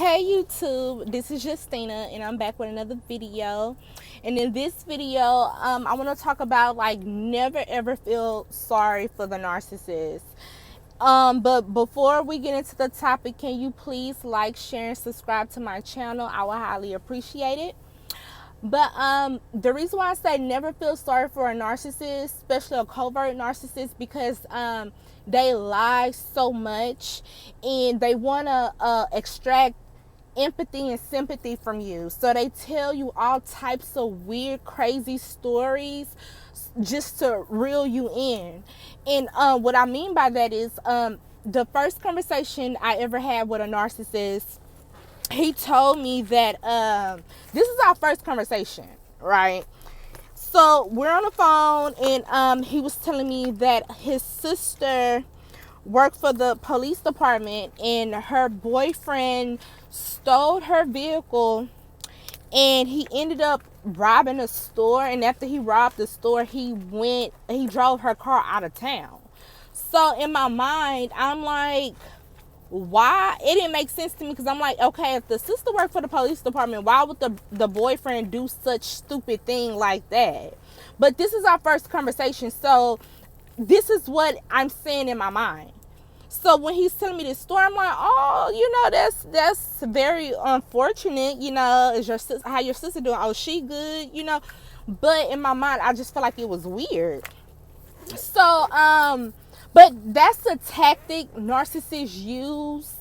Hey YouTube, this is Justina and I'm back with another video. And in this video, I want to talk about never ever feel sorry for the narcissist. But before we get into the topic, can you please like, share, and subscribe to my channel? I would highly appreciate it. But the reason why I say never feel sorry for a narcissist, especially a covert narcissist, because they lie so much and they want to extract empathy and sympathy from you. So they tell you all types of weird, crazy stories just to reel you in. And what I mean by that is the first conversation I ever had with a narcissist, he told me that this is our first conversation, right? So we're on the phone and he was telling me that his sister worked for the police department and her boyfriend stole her vehicle and he ended up robbing a store, and after he robbed the store he drove her car out of town. So in my mind I'm like, why? It didn't make sense to me, because I'm like, okay, if the sister worked for the police department, why would the boyfriend do such stupid thing like that? But this is our first conversation, so this is what I'm saying in my mind. So when he's telling me this story, I'm like, oh, that's very unfortunate. Is your sister, how your sister doing? Oh, she good? But in my mind, I just felt like it was weird. So but that's a tactic narcissists use,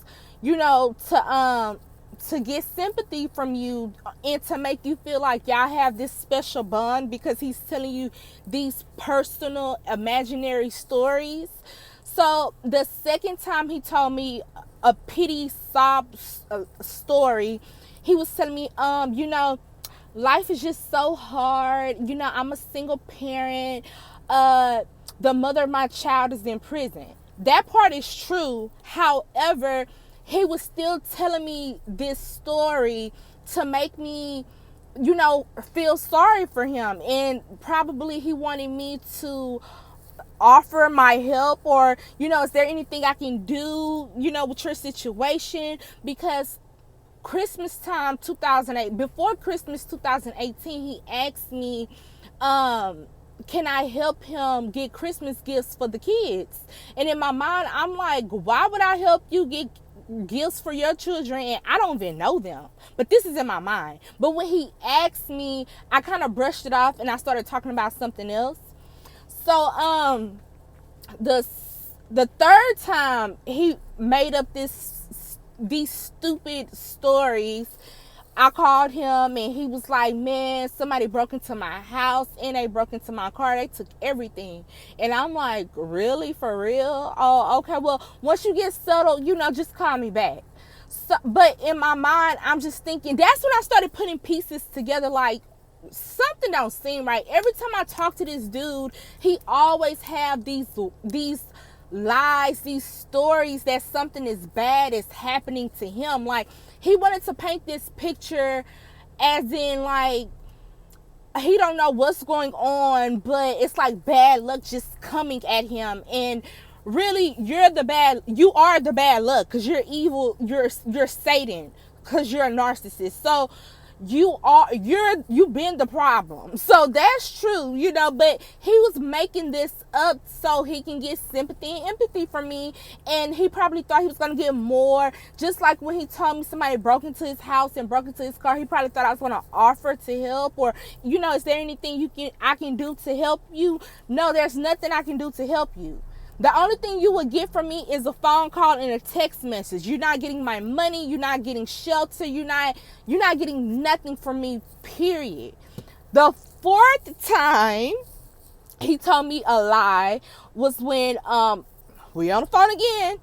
to get sympathy from you and to make you feel like y'all have this special bond, because he's telling you these personal imaginary stories. So the second time he told me a pity sob story, he was telling me, life is just so hard. I'm a single parent. The mother of my child is in prison. That part is true. However, he was still telling me this story to make me, feel sorry for him. And probably he wanted me to offer my help, or, is there anything I can do, with your situation? Because Christmas time 2008, before Christmas 2018, he asked me, can I help him get Christmas gifts for the kids? And in my mind, I'm like, why would I help you get gifts for your children and I don't even know them? But this is in my mind. But when he asked me, I kind of brushed it off and I started talking about something else. So the third time he made up these stupid stories, I called him and he was like, man, somebody broke into my house and they broke into my car. They took everything. And I'm like, really? For real? Oh, okay. Well, once you get settled, just call me back. So, but in my mind, I'm just thinking, that's when I started putting pieces together, like, something don't seem right. Every time I talk to this dude, he always have these lies, these stories that something is bad is happening to him. Like, he wanted to paint this picture as in, like, he don't know what's going on, but it's like bad luck just coming at him. And really, you are the bad luck, because you're evil. You're Satan, because you're a narcissist. So you've been the problem. So that's true, but he was making this up so he can get sympathy and empathy from me. And he probably thought he was going to get more. Just like when he told me somebody broke into his house and broke into his car, he probably thought I was going to offer to help, or, is there anything I can do to help you? No, there's nothing I can do to help you. The only thing you would get from me is a phone call and a text message. You're not getting my money. You're not getting shelter. You're not getting nothing from me, period. The fourth time he told me a lie was when we on the phone again.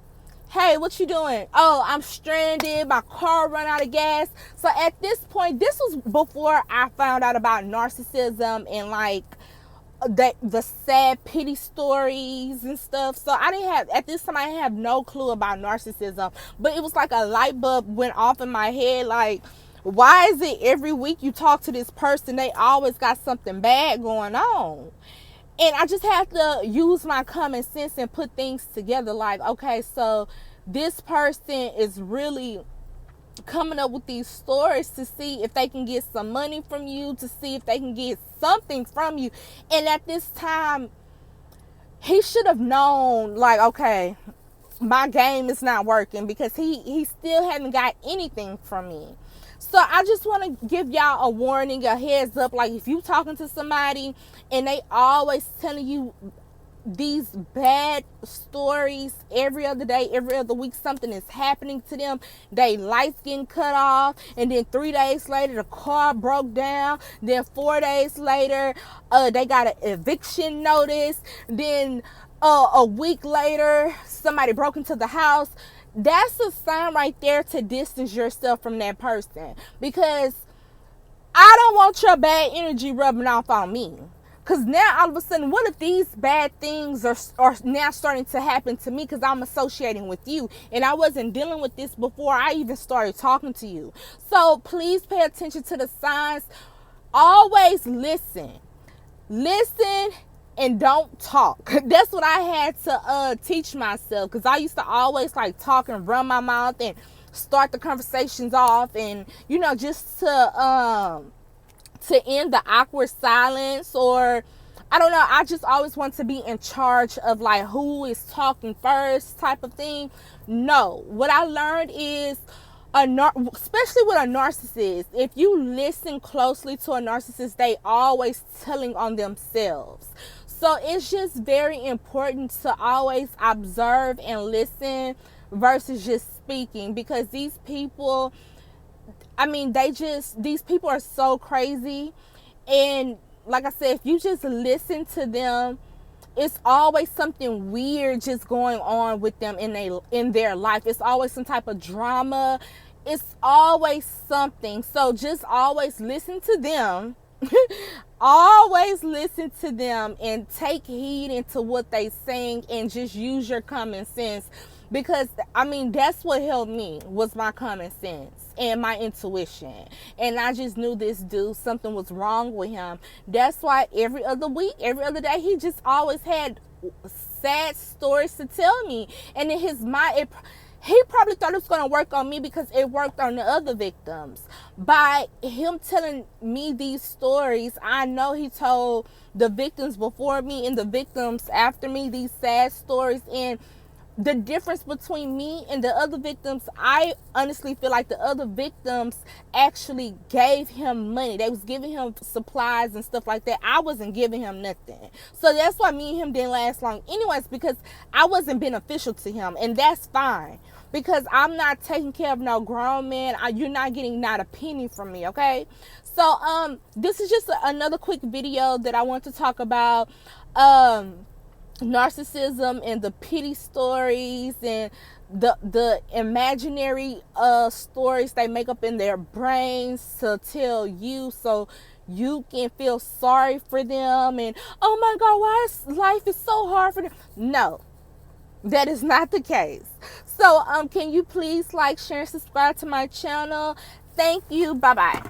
Hey, what you doing? Oh, I'm stranded. My car run out of gas. So at this point, this was before I found out about narcissism and the sad pity stories and stuff. So at this time I didn't have no clue about narcissism, but it was like a light bulb went off in my head. Like, why is it every week you talk to this person, they always got something bad going on? And I just had to use my common sense and put things together. Like, okay, so this person is really coming up with these stories to see if they can get some money from you, to see if they can get something from you. And at this time, he should have known, like, okay, my game is not working, because he still hasn't got anything from me. So I just want to give y'all a warning, a heads up. Like, if you talking to somebody and they always telling you these bad stories every other day, every other week, something is happening to them, they lights getting cut off, and then 3 days later the car broke down, then 4 days later they got an eviction notice, then a week later somebody broke into the house, that's a sign right there to distance yourself from that person, because I don't want your bad energy rubbing off on me. Because now all of a sudden, what if these bad things are now starting to happen to me because I'm associating with you, and I wasn't dealing with this before I even started talking to you? So please pay attention to the signs. Always listen. Listen and don't talk. That's what I had to teach myself, because I used to always like talk and run my mouth and start the conversations off, and you know, just to end the awkward silence, or I don't know, I just always want to be in charge of like who is talking first type of thing. No, what I learned is especially with a narcissist, if you listen closely to a narcissist, they always telling on themselves. So it's just very important to always observe and listen versus just speaking, because these people, I mean, these people are so crazy. And like I said, if you just listen to them, it's always something weird just going on with them in their life. It's always some type of drama. It's always something. So just always listen to them. Always listen to them and take heed into what they saying, and just use your common sense. Because I mean, that's what helped me, was my common sense and my intuition. And I just knew this dude, something was wrong with him. That's why every other week, every other day, he just always had sad stories to tell me. And in his mind, he probably thought it was going to work on me because it worked on the other victims. By him telling me these stories, I know he told the victims before me and the victims after me these sad stories. And the difference between me and the other victims, I honestly feel like the other victims actually gave him money. They was giving him supplies and stuff like that. I wasn't giving him nothing. So that's why me and him didn't last long anyways, because I wasn't beneficial to him. And that's fine, because I'm not taking care of no grown man. You're not getting not a penny from me, okay? So this is just another quick video that I want to talk about narcissism and the pity stories and the imaginary stories they make up in their brains to tell you, so you can feel sorry for them and, oh my God, why life is so hard for them. No, that is not the case. So can you please like, share, and subscribe to my channel? Thank you. Bye bye.